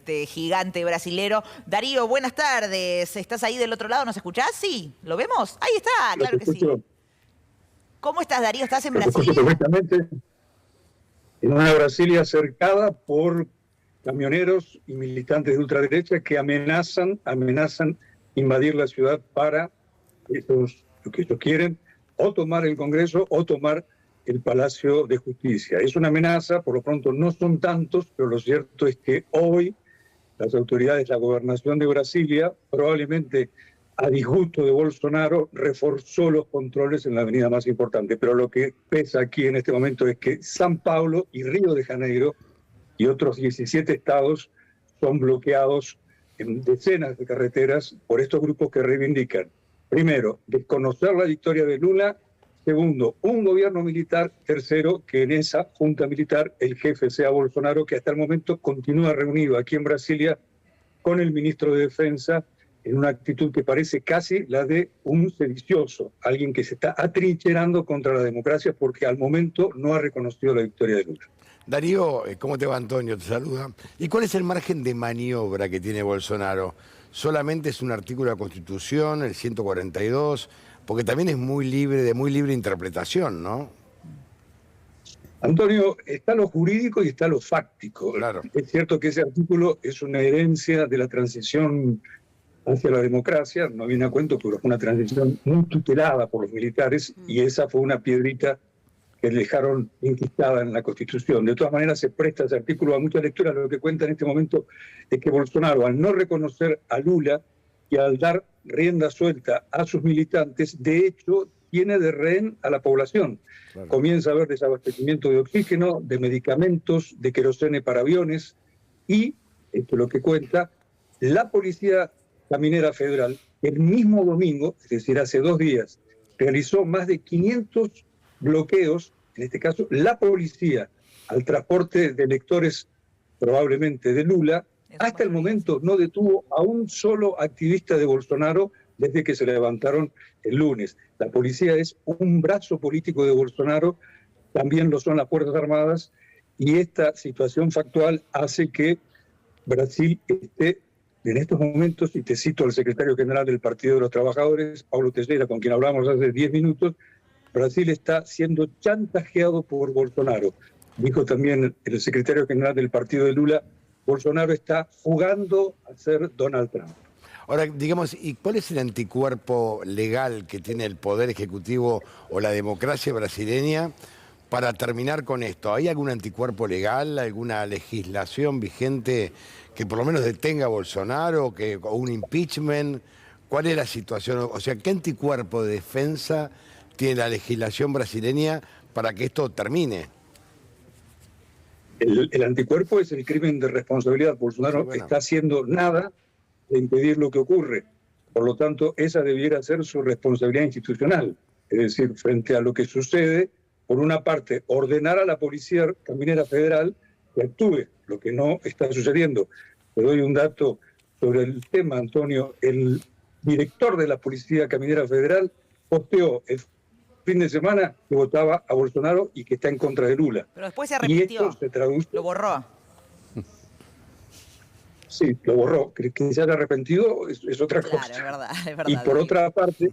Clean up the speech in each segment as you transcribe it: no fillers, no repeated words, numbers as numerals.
este gigante brasilero. Darío, buenas tardes. ¿Estás ahí del otro lado? ¿Nos escuchás? Sí, ¿lo vemos? Ahí está, claro que sí. ¿Cómo estás, Darío? ¿Estás en Brasilia? Perfectamente. En una Brasilia cercada por camioneros y militantes de ultraderecha que amenazan invadir la ciudad para lo que ellos quieren, o tomar el Congreso o tomar el Palacio de Justicia. Es una amenaza, por lo pronto no son tantos, pero lo cierto es que hoy las autoridades, la gobernación de Brasilia, probablemente a disgusto de Bolsonaro, reforzó los controles en la avenida más importante. Pero lo que pesa aquí en este momento es que São Paulo y Río de Janeiro y otros 17 estados son bloqueados en decenas de carreteras por estos grupos que reivindican, primero, desconocer la victoria de Lula; segundo, un gobierno militar; tercero, que en esa junta militar el jefe sea Bolsonaro, que hasta el momento continúa reunido aquí en Brasilia con el ministro de Defensa en una actitud que parece casi la de un sedicioso, alguien que se está atrincherando contra la democracia porque al momento no ha reconocido la victoria de Lula. Darío, ¿cómo te va? Antonio, te saluda. ¿Y cuál es el margen de maniobra que tiene Bolsonaro? ¿Solamente es un artículo de la Constitución, el 142? Porque también es muy libre, de muy libre interpretación, ¿no? Antonio, está lo jurídico y está lo fáctico. Claro. Es cierto que ese artículo es una herencia de la transición hacia la democracia, no viene a cuento, pero fue una transición muy tutelada por los militares y esa fue una piedrita que dejaron inquistada en la Constitución. De todas maneras, se presta ese artículo a muchas lecturas. Lo que cuenta en este momento es que Bolsonaro, al no reconocer a Lula y al dar rienda suelta a sus militantes, de hecho, tiene de rehén a la población. Claro. Comienza a haber desabastecimiento de oxígeno, de medicamentos, de querosene para aviones y, esto es lo que cuenta, la Policía Caminera Federal, el mismo domingo, es decir, hace 2 días, realizó más de 500 bloqueos, en este caso la policía, al transporte de electores probablemente de Lula. Hasta el momento no detuvo a un solo activista de Bolsonaro desde que se levantaron el lunes. La policía es un brazo político de Bolsonaro, también lo son las Fuerzas Armadas, y esta situación factual hace que Brasil esté en estos momentos, y te cito al secretario general del Partido de los Trabajadores, Paulo Teixeira, con quien hablamos hace 10 minutos, Brasil está siendo chantajeado por Bolsonaro. Dijo también el secretario general del partido de Lula, Bolsonaro está jugando a ser Donald Trump. Ahora, digamos, ¿y cuál es el anticuerpo legal que tiene el Poder Ejecutivo o la democracia brasileña para terminar con esto? ¿Hay algún anticuerpo legal, alguna legislación vigente que por lo menos detenga a Bolsonaro o un impeachment? ¿Cuál es la situación? O sea, ¿qué anticuerpo de defensa tiene la legislación brasileña para que esto termine? El anticuerpo es el crimen de responsabilidad. Bolsonaro sí, está haciendo nada de impedir lo que ocurre. Por lo tanto, esa debiera ser su responsabilidad institucional. Es decir, frente a lo que sucede, por una parte, ordenar a la Policía Caminera Federal que actúe, lo que no está sucediendo. Te doy un dato sobre el tema, Antonio. El director de la Policía Caminera Federal posteó el fin de semana que votaba a Bolsonaro y que está en contra de Lula. Pero después se arrepintió. Y esto se traduce... Lo borró. Sí, lo borró. Que se haya arrepentido es otra cosa. Es verdad. Y por otra parte...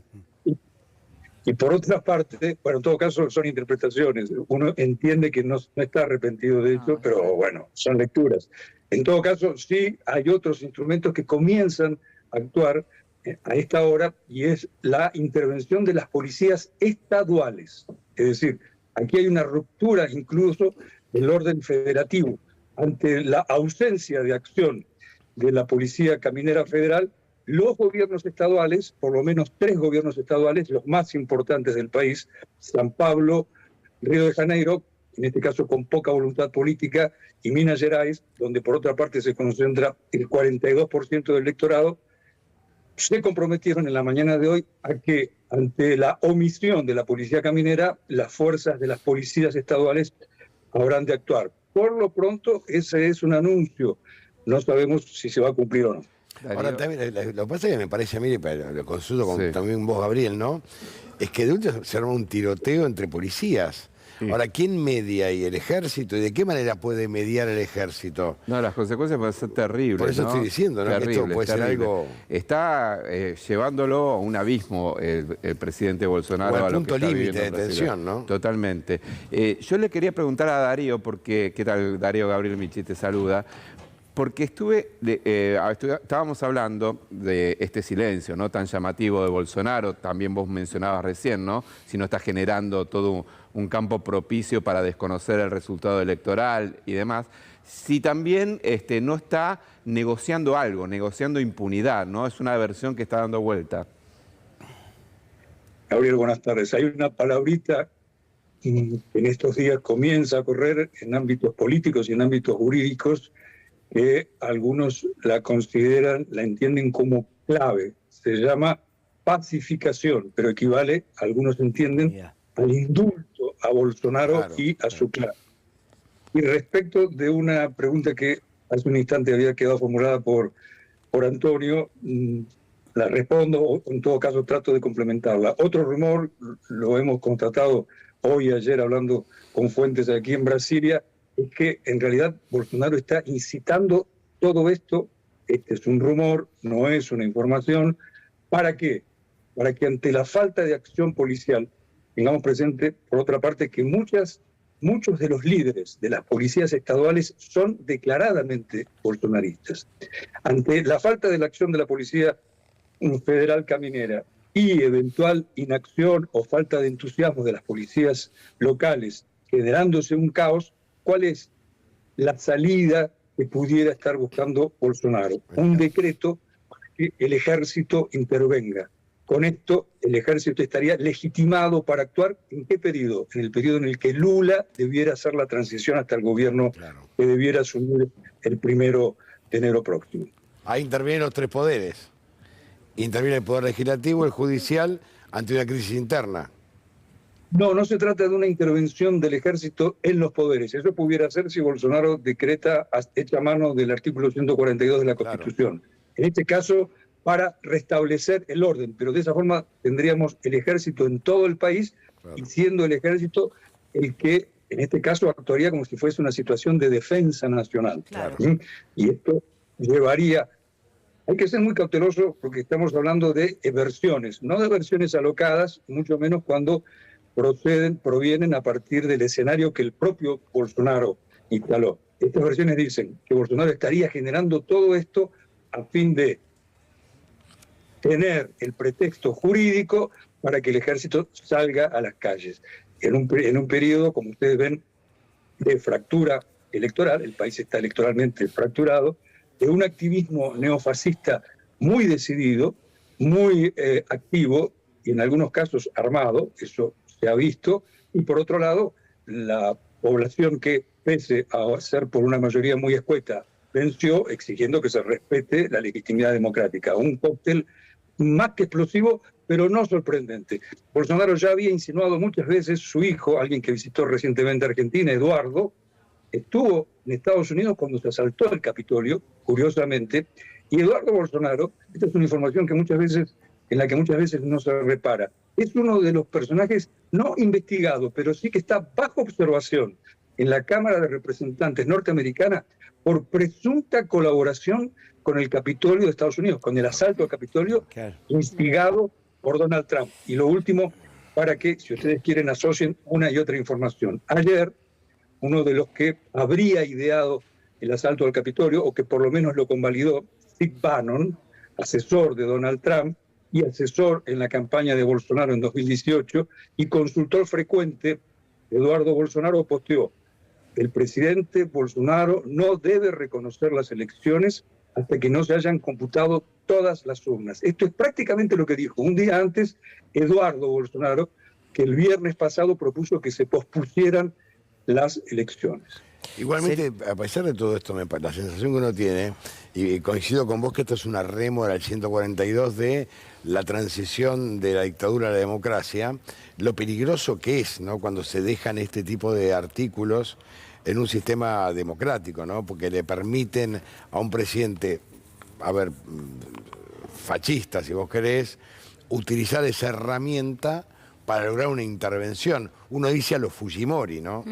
Y por otra parte, bueno, en todo caso son interpretaciones. Uno entiende que no está arrepentido de hecho, pero bueno, son lecturas. En todo caso, sí hay otros instrumentos que comienzan a actuar a esta hora y es la intervención de las policías estaduales. Es decir, aquí hay una ruptura incluso del orden federativo. Ante la ausencia de acción de la Policía Caminera Federal, los gobiernos estaduales, por lo menos 3 gobiernos estaduales, los más importantes del país, São Paulo, Río de Janeiro, en este caso con poca voluntad política, y Minas Gerais, donde por otra parte se concentra el 42% del electorado, se comprometieron en la mañana de hoy a que ante la omisión de la policía caminera, las fuerzas de las policías estaduales habrán de actuar. Por lo pronto, ese es un anuncio. No sabemos si se va a cumplir o no. Ahora, también, lo que pasa es que me parece a mí, pero lo consulto con también vos, Gabriel, ¿no? Es que de último se arma un tiroteo entre policías. Sí. Ahora, ¿quién media ahí? ¿El ejército? ¿Y de qué manera puede mediar el ejército? No, las consecuencias pueden ser terribles. Por eso ¿no? estoy diciendo, ¿no? Que esto puede ser algo... Está llevándolo a un abismo el presidente Bolsonaro. O al a lo punto que está límite viviendo de Brasil. tensión, ¿no? Totalmente. Yo le quería preguntar a Darío, porque, ¿qué tal? Darío Gabriel Michi te saluda. Porque estábamos hablando de este silencio, ¿no?, tan llamativo de Bolsonaro, también vos mencionabas recién, ¿no?, si no está generando todo un campo propicio para desconocer el resultado electoral y demás, si también no está negociando algo, negociando impunidad, ¿no? Es una versión que está dando vuelta. Gabriel, buenas tardes. Hay una palabrita que en estos días comienza a correr en ámbitos políticos y en ámbitos jurídicos, que algunos la consideran, la entienden como clave. Se llama pacificación, pero equivale, algunos entienden, al indulto a Bolsonaro y a su clan. Y respecto de una pregunta que hace un instante había quedado formulada por Antonio, la respondo, o en todo caso trato de complementarla. Otro rumor, lo hemos constatado hoy y ayer hablando con fuentes aquí en Brasilia, es que en realidad Bolsonaro está incitando todo esto. Este es un rumor, no es una información. ¿Para qué? Para que ante la falta de acción policial tengamos presente, por otra parte, que muchos de los líderes de las policías estaduales son declaradamente bolsonaristas. Ante la falta de la acción de la policía federal caminera y eventual inacción o falta de entusiasmo de las policías locales, generándose un caos, ¿cuál es la salida que pudiera estar buscando Bolsonaro? Un decreto para que el ejército intervenga. Con esto, el ejército estaría legitimado para actuar. ¿En qué periodo? En el periodo en el que Lula debiera hacer la transición hasta el gobierno que debiera asumir el 1 de enero próximo. Ahí intervienen los tres poderes. Interviene el poder legislativo, el judicial, ante una crisis interna. No se trata de una intervención del ejército en los poderes. Eso pudiera ser si Bolsonaro decreta, hecha mano del artículo 142 de la Constitución. Claro. En este caso, para restablecer el orden, pero de esa forma tendríamos el ejército en todo el país, y siendo el ejército el que, en este caso, actuaría como si fuese una situación de defensa nacional. Claro. Y esto llevaría... Hay que ser muy cauteloso porque estamos hablando de versiones, no de versiones alocadas, mucho menos cuando provienen a partir del escenario que el propio Bolsonaro instaló. Estas versiones dicen que Bolsonaro estaría generando todo esto a fin de tener el pretexto jurídico para que el ejército salga a las calles. En un periodo, como ustedes ven, de fractura electoral, el país está electoralmente fracturado, de un activismo neofascista muy decidido, muy activo y en algunos casos armado, eso se ha visto, y por otro lado, la población que, pese a ser por una mayoría muy escueta, venció exigiendo que se respete la legitimidad democrática. Un cóctel más que explosivo, pero no sorprendente. Bolsonaro ya había insinuado muchas veces, su hijo, alguien que visitó recientemente Argentina, Eduardo, estuvo en Estados Unidos cuando se asaltó el Capitolio, curiosamente, y Eduardo Bolsonaro, esta es una información que en la que muchas veces no se repara, es uno de los personajes no investigados, pero sí que está bajo observación en la Cámara de Representantes norteamericana por presunta colaboración con el Capitolio de Estados Unidos, con el asalto al Capitolio instigado por Donald Trump. Y lo último, para que, si ustedes quieren, asocien una y otra información. Ayer, uno de los que habría ideado el asalto al Capitolio, o que por lo menos lo convalidó, Steve Bannon, asesor de Donald Trump y asesor en la campaña de Bolsonaro en 2018, y consultor frecuente, Eduardo Bolsonaro, posteó: el presidente Bolsonaro no debe reconocer las elecciones hasta que no se hayan computado todas las urnas. Esto es prácticamente lo que dijo un día antes Eduardo Bolsonaro, que el viernes pasado propuso que se pospusieran las elecciones. Igualmente, a pesar de todo esto, la sensación que uno tiene, y coincido con vos que esto es una rémora al 142 de la transición de la dictadura a la democracia, lo peligroso que es, ¿no?, cuando se dejan este tipo de artículos en un sistema democrático, ¿no?, porque le permiten a un presidente, fascista, si vos querés, utilizar esa herramienta para lograr una intervención. Uno dice a los Fujimori, ¿no?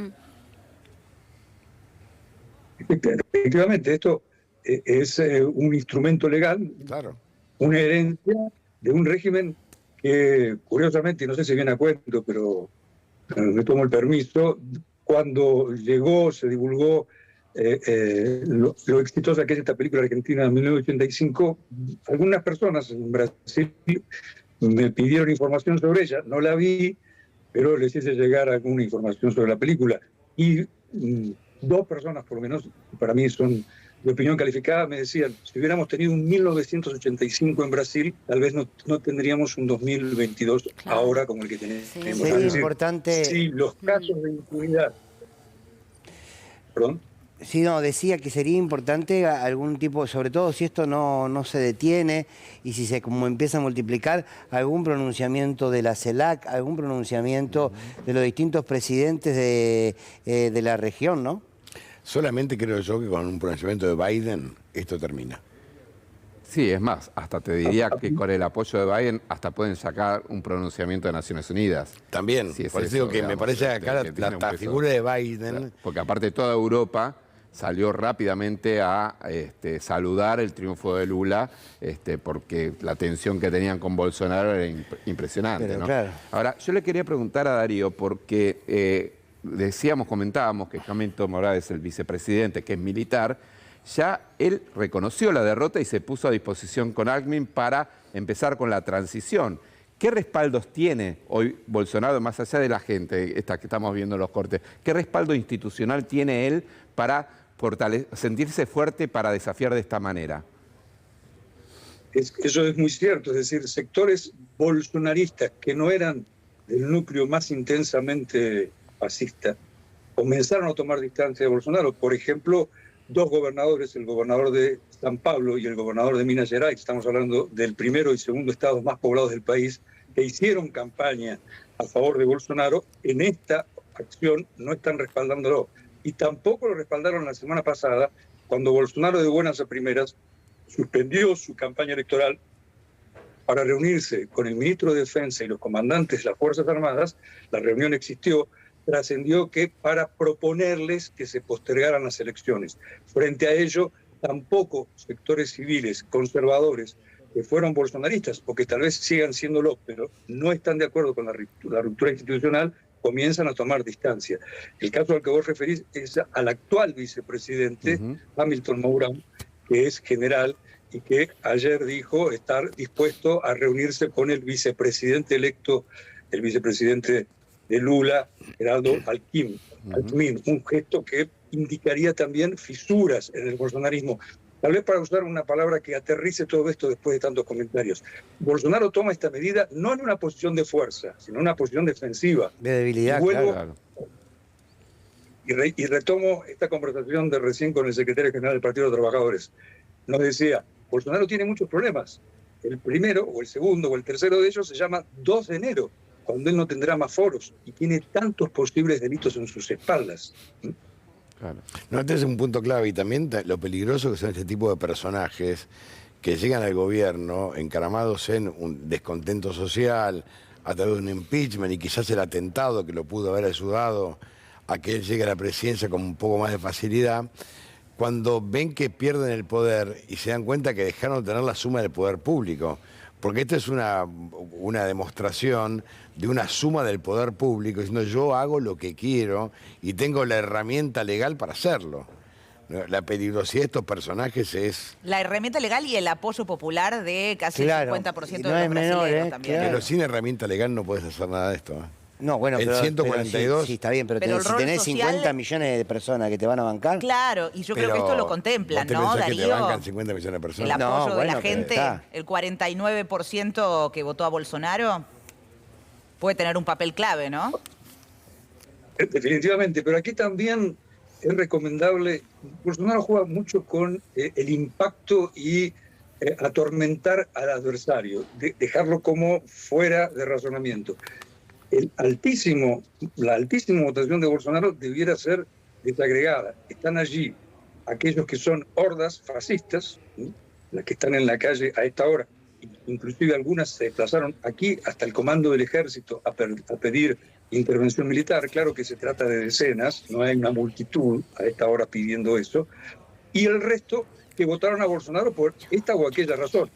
Efectivamente, esto es un instrumento legal, Claro. una herencia de un régimen que, curiosamente, y no sé si viene a cuento, pero me tomo el permiso, cuando llegó, se divulgó lo exitosa que es esta película argentina de 1985, algunas personas en Brasil me pidieron información sobre ella, no la vi, pero les hice llegar alguna información sobre la película. Y dos personas, por lo menos, para mí son de opinión calificada, me decían, si hubiéramos tenido un 1985 en Brasil, tal vez no tendríamos un 2022 ahora como el que tenemos. Sí, sería importante. Sí, los casos de impunidad. ¿Perdón? Sí, no, decía que sería importante algún tipo, sobre todo si esto no se detiene y si se como empieza a multiplicar, algún pronunciamiento de la CELAC, algún pronunciamiento de los distintos presidentes de la región, ¿no? Solamente creo yo que con un pronunciamiento de Biden esto termina. Sí, es más, hasta te diría que con el apoyo de Biden hasta pueden sacar un pronunciamiento de Naciones Unidas. También, Sí, es por eso eso, digo que digamos, me parece que acá que tiene un la peso. figura de Biden... Porque aparte toda Europa salió rápidamente a saludar el triunfo de Lula, porque la tensión que tenían con Bolsonaro era impresionante, Pero, ¿no? claro. Ahora, yo le quería preguntar a Darío, porque comentábamos que Hamilton Morales, el vicepresidente, que es militar, ya él reconoció la derrota y se puso a disposición con Alckmin para empezar con la transición. ¿Qué respaldos tiene hoy Bolsonaro, más allá de la gente, esta que estamos viendo en los cortes? ¿Qué respaldo institucional tiene él para sentirse fuerte para desafiar de esta manera? Eso es muy cierto, es decir, sectores bolsonaristas que no eran del núcleo más intensamente fascista comenzaron a tomar distancia de Bolsonaro. Por ejemplo, dos gobernadores, el gobernador de San Pablo y el gobernador de Minas Gerais, estamos hablando del primero y segundo estados más poblados del país, que hicieron campaña a favor de Bolsonaro, en esta acción no están respaldándolo. Y tampoco lo respaldaron la semana pasada, cuando Bolsonaro de buenas a primeras suspendió su campaña electoral para reunirse con el ministro de Defensa y los comandantes de las Fuerzas Armadas. La reunión existió, trascendió que para proponerles que se postergaran las elecciones. Frente a ello, tampoco sectores civiles conservadores que fueron bolsonaristas, o que tal vez sigan siéndolo, pero no están de acuerdo con la ruptura institucional, comienzan a tomar distancia. El caso al que vos referís es al actual vicepresidente, Hamilton Mourão, que es general y que ayer dijo estar dispuesto a reunirse con el vicepresidente electo, el vicepresidente de Lula, Geraldo Alckmin, un gesto que indicaría también fisuras en el bolsonarismo. Tal vez para usar una palabra que aterrice todo esto después de tantos comentarios. Bolsonaro toma esta medida no en una posición de fuerza, sino en una posición defensiva. De debilidad, y vuelvo, claro. Y retomo esta conversación de recién con el secretario general del Partido de los Trabajadores. Nos decía, Bolsonaro tiene muchos problemas. El primero, o el segundo, o el tercero de ellos se llama 2 de enero, cuando él no tendrá más foros y tiene tantos posibles delitos en sus espaldas. Claro. No, este es un punto clave y también lo peligroso que son este tipo de personajes que llegan al gobierno encaramados en un descontento social, a través de un impeachment y quizás el atentado que lo pudo haber ayudado a que él llegue a la presidencia con un poco más de facilidad, cuando ven que pierden el poder y se dan cuenta que dejaron de tener la suma del poder público. Porque esta es una demostración de una suma del poder público, diciendo yo hago lo que quiero y tengo la herramienta legal para hacerlo. La peligrosidad de estos personajes es... La herramienta legal y el apoyo popular de casi Claro, el 50% no de los es menor, brasileños también. claro. Pero sin herramienta legal no puedes hacer nada de esto. No, bueno, El pero, 142. sí, está bien, pero, Pero el si rol tenés social- 50 millones de personas que te van a bancar... Claro, y yo creo que Pero, esto lo contemplan, ¿vos te ¿no, pensás que te Darío? bancan 50 millones de El personas? No, apoyo de la bueno, pero gente, está. el 49% que votó a Bolsonaro, puede tener un papel clave, ¿no? Definitivamente, pero aquí también es recomendable, Bolsonaro juega mucho con el impacto y atormentar al adversario, dejarlo como fuera de razonamiento. La altísima votación de Bolsonaro debiera ser desagregada. Están allí aquellos que son hordas fascistas, ¿sí?, las que están en la calle a esta hora, y inclusive algunas se desplazaron aquí hasta el comando del ejército a pedir intervención militar. Claro que se trata de decenas, no hay una multitud a esta hora pidiendo eso, y el resto que votaron a Bolsonaro por esta o aquella razón.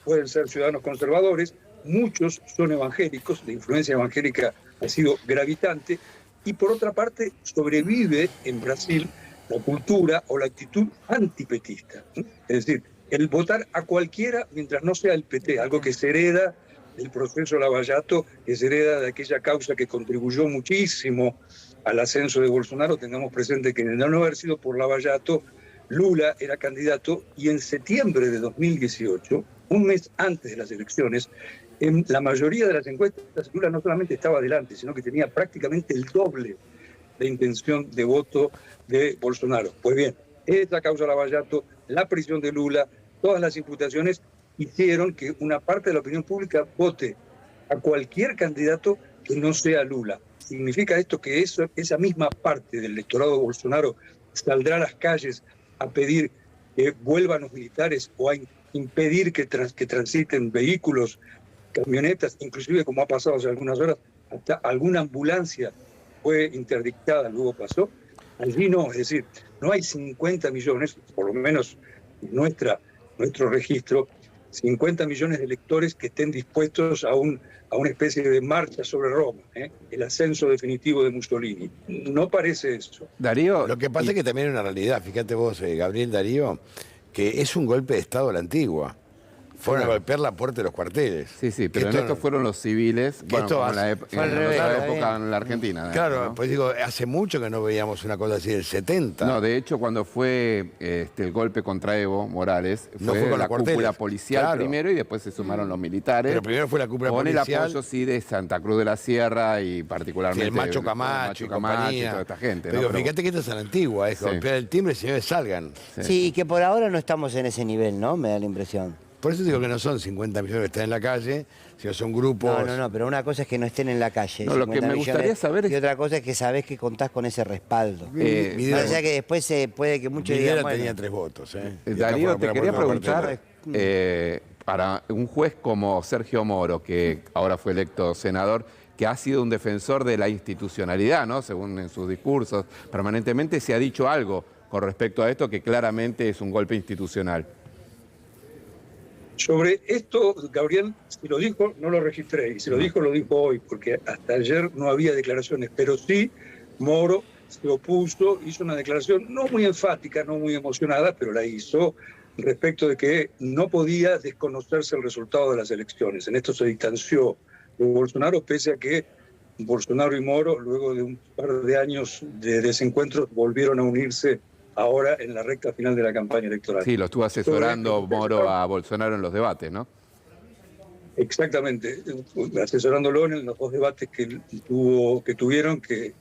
Pueden ser ciudadanos conservadores, muchos son evangélicos, la influencia evangélica ha sido gravitante, y por otra parte sobrevive en Brasil la cultura o la actitud antipetista. Es decir, el votar a cualquiera mientras no sea el PT, algo que se hereda del proceso Lava Jato, que se hereda de aquella causa que contribuyó muchísimo al ascenso de Bolsonaro. Tengamos presente que de no haber sido por Lava Jato, Lula era candidato, y en septiembre de 2018, un mes antes de las elecciones, en la mayoría de las encuestas Lula no solamente estaba adelante, sino que tenía prácticamente el doble de intención de voto de Bolsonaro. Pues bien, esta causa Lava Jato, la prisión de Lula, todas las imputaciones hicieron que una parte de la opinión pública vote a cualquier candidato que no sea Lula. ¿Significa esto que esa misma parte del electorado de Bolsonaro saldrá a las calles a pedir que vuelvan los militares o a impedir que transiten vehículos, camionetas, inclusive como ha pasado hace algunas horas, hasta alguna ambulancia fue interdictada, luego pasó? Allí no, es decir, no hay 50 millones, por lo menos en nuestro registro, 50 millones de electores que estén dispuestos a una especie de marcha sobre Roma, el ascenso definitivo de Mussolini. No parece eso. Darío, lo que pasa es que también hay una realidad, fíjate vos, Gabriel, Darío, que es un golpe de Estado a la antigua. Fueron a golpear la puerta de los cuarteles. Sí, pero en esto fueron los civiles, bueno, esto en la época en la Argentina. Claro, ¿no? pues digo, hace mucho que no veíamos una cosa así del 70. No, de hecho, cuando fue el golpe contra Evo Morales, No fue con la los cuarteles. cúpula policial Claro. primero y después se sumaron los militares. Pero primero fue la cúpula con policial. Con el apoyo, sí, de Santa Cruz de la Sierra y particularmente... Sí, el Macho Camacho y compañía. Y toda esta gente. Pero ¿no? fíjate que esta es a la antigua, es golpear el timbre y señores salgan. Sí, que por ahora no estamos en ese nivel, ¿no? Me da la impresión. Por eso digo que no son 50 millones que están en la calle, sino son grupos... No, pero una cosa es que no estén en la calle. No, lo que me gustaría saber es... Y otra cosa es que sabés que contás con ese respaldo. O Videla, sea que después puede que muchos digan, Videla bueno, tenía 3 votos. Darío, te quería preguntar, para un juez como Sergio Moro, que ahora fue electo senador, que ha sido un defensor de la institucionalidad, ¿no? Según en sus discursos, permanentemente se ha dicho algo con respecto a esto que claramente es un golpe institucional. Sobre esto, Gabriel, si lo dijo, no lo registré, y si lo dijo hoy, porque hasta ayer no había declaraciones, pero sí Moro se opuso, hizo una declaración no muy enfática, no muy emocionada, pero la hizo respecto de que no podía desconocerse el resultado de las elecciones. En esto se distanció de Bolsonaro, pese a que Bolsonaro y Moro, luego de un par de años de desencuentros, volvieron a unirse ahora en la recta final de la campaña electoral. Sí, lo estuvo asesorando Moro a Bolsonaro en los debates, ¿no? Exactamente, asesorándolo en los 2 debates que tuvieron, que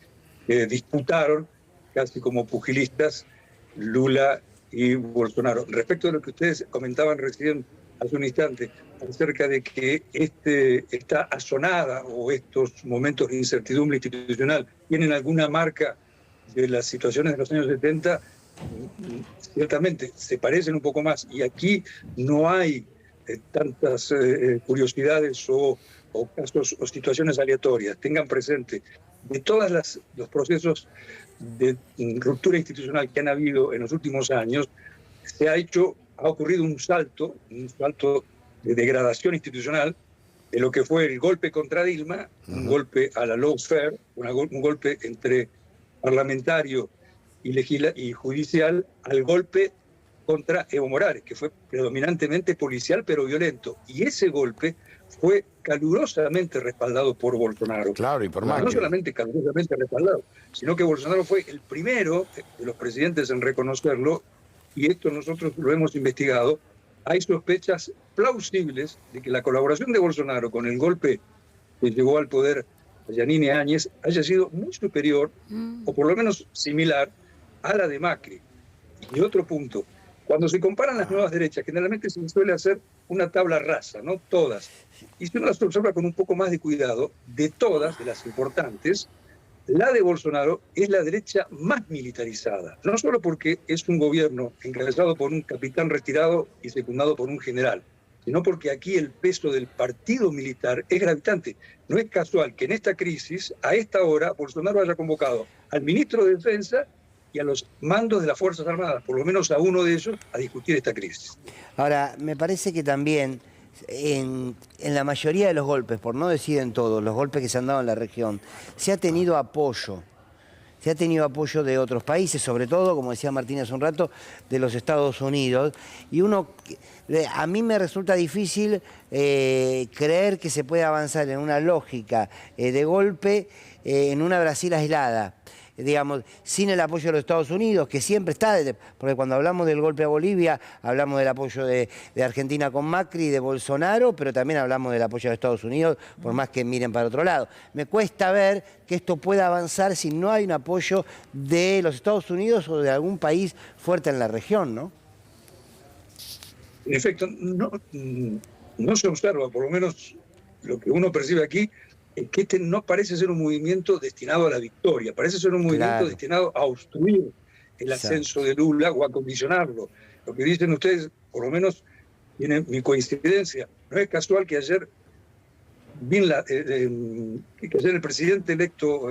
disputaron casi como pugilistas Lula y Bolsonaro. Respecto a lo que ustedes comentaban recién hace un instante, acerca de que esta asonada o estos momentos de incertidumbre institucional tienen alguna marca de las situaciones de los años 70, ciertamente se parecen un poco más, y aquí no hay tantas curiosidades o casos o situaciones aleatorias. Tengan presente, de todos los procesos de ruptura institucional que han habido en los últimos años, ha ocurrido un salto de degradación institucional de lo que fue el golpe contra Dilma, un golpe a la lawfare, un golpe entre parlamentario y judicial, al golpe contra Evo Morales, que fue predominantemente policial pero violento. Y ese golpe fue calurosamente respaldado por Bolsonaro. Claro, y por Macri. No solamente calurosamente respaldado, sino que Bolsonaro fue el primero de los presidentes en reconocerlo, y esto nosotros lo hemos investigado. Hay sospechas plausibles de que la colaboración de Bolsonaro con el golpe que llevó al poder a Yanine Áñez haya sido muy superior, o por lo menos similar, a la de Macri. Y otro punto, cuando se comparan las nuevas derechas, generalmente se suele hacer una tabla rasa, no todas. Y si uno las observa con un poco más de cuidado, de todas, de las importantes, la de Bolsonaro es la derecha más militarizada, no solo porque es un gobierno encabezado por un capitán retirado y secundado por un general, sino porque aquí el peso del partido militar es gravitante. No es casual que en esta crisis, a esta hora, Bolsonaro haya convocado al ministro de Defensa y a los mandos de las Fuerzas Armadas, por lo menos a uno de ellos, a discutir esta crisis. Ahora, me parece que también en la mayoría de los golpes, por no decir en todos, los golpes que se han dado en la región, se ha tenido apoyo. Se ha tenido apoyo de otros países, sobre todo, como decía Martín hace un rato, de los Estados Unidos. Y a mí me resulta difícil creer que se puede avanzar en una lógica de golpe en una Brasil aislada. Digamos, sin el apoyo de los Estados Unidos, que siempre está, porque cuando hablamos del golpe a Bolivia, hablamos del apoyo de Argentina con Macri y de Bolsonaro, pero también hablamos del apoyo de Estados Unidos, por más que miren para otro lado. Me cuesta ver que esto pueda avanzar si no hay un apoyo de los Estados Unidos o de algún país fuerte en la región, ¿no? En efecto, no se observa, por lo menos lo que uno percibe aquí, es que este no parece ser un movimiento destinado a la victoria, parece ser un movimiento destinado a obstruir el ascenso de Lula o a condicionarlo. Lo que dicen ustedes, por lo menos, tiene mi coincidencia. No es casual que ayer, el presidente electo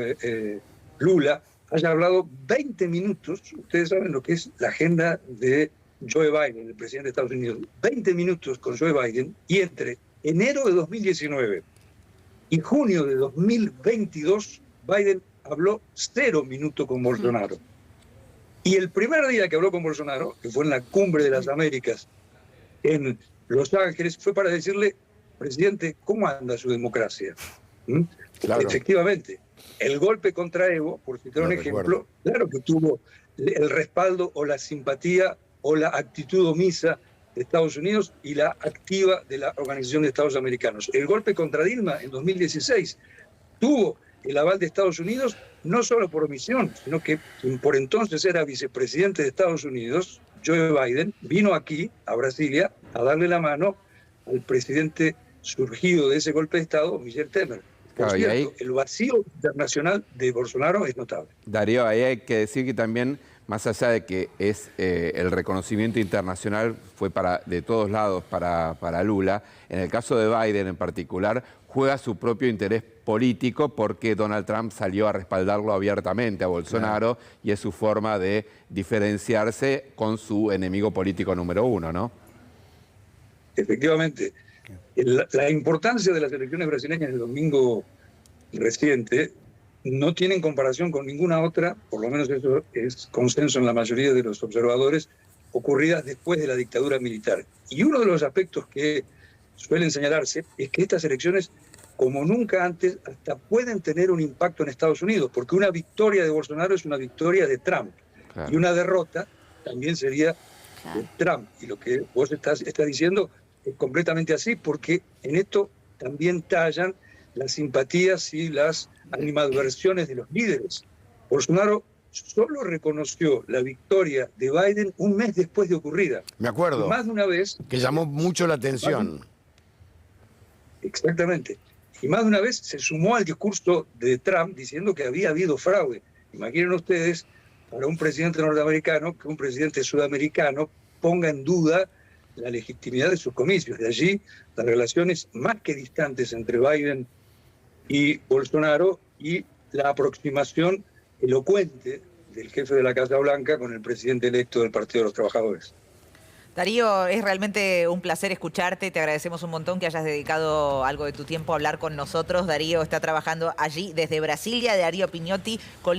Lula haya hablado 20 minutos, ustedes saben lo que es la agenda de Joe Biden, el presidente de Estados Unidos, 20 minutos con Joe Biden, y entre enero de 2019 y junio de 2022, Biden habló 0 minutos con Bolsonaro. Y el primer día que habló con Bolsonaro, que fue en la Cumbre de las Américas en Los Ángeles, fue para decirle, presidente, ¿cómo anda su democracia? Claro. Efectivamente, el golpe contra Evo, por citar un ejemplo, claro que tuvo el respaldo o la simpatía o la actitud omisa de Estados Unidos y la activa de la Organización de Estados Americanos. El golpe contra Dilma en 2016 tuvo el aval de Estados Unidos, no solo por omisión, sino que por entonces era vicepresidente de Estados Unidos, Joe Biden, vino aquí, a Brasilia, a darle la mano al presidente surgido de ese golpe de Estado, Michel Temer. Por cierto, el vacío internacional de Bolsonaro es notable. Darío, ahí hay que decir que también, más allá de que el reconocimiento internacional fue de todos lados para Lula, en el caso de Biden en particular, juega su propio interés político porque Donald Trump salió a respaldarlo abiertamente a Bolsonaro, y es su forma de diferenciarse con su enemigo político número uno, ¿no? Efectivamente. La importancia de las elecciones brasileñas del domingo reciente no tienen comparación con ninguna otra, por lo menos eso es consenso en la mayoría de los observadores, ocurridas después de la dictadura militar. Y uno de los aspectos que suelen señalarse es que estas elecciones, como nunca antes, hasta pueden tener un impacto en Estados Unidos, porque una victoria de Bolsonaro es una victoria de Trump, y una derrota también sería de Trump. Y lo que vos estás diciendo es completamente así, porque en esto también tallan las simpatías y las animadversiones de los líderes. Bolsonaro solo reconoció la victoria de Biden un mes después de ocurrida. Me acuerdo. Y más de una vez. Que llamó mucho la atención. Exactamente. Y más de una vez se sumó al discurso de Trump diciendo que había habido fraude. Imaginen ustedes, para un presidente norteamericano, que un presidente sudamericano ponga en duda la legitimidad de sus comicios. De allí las relaciones más que distantes entre Biden y Bolsonaro y la aproximación elocuente del jefe de la Casa Blanca con el presidente electo del Partido de los Trabajadores. Darío, es realmente un placer escucharte, te agradecemos un montón que hayas dedicado algo de tu tiempo a hablar con nosotros. Darío está trabajando allí desde Brasilia, Darío Pignotti, colega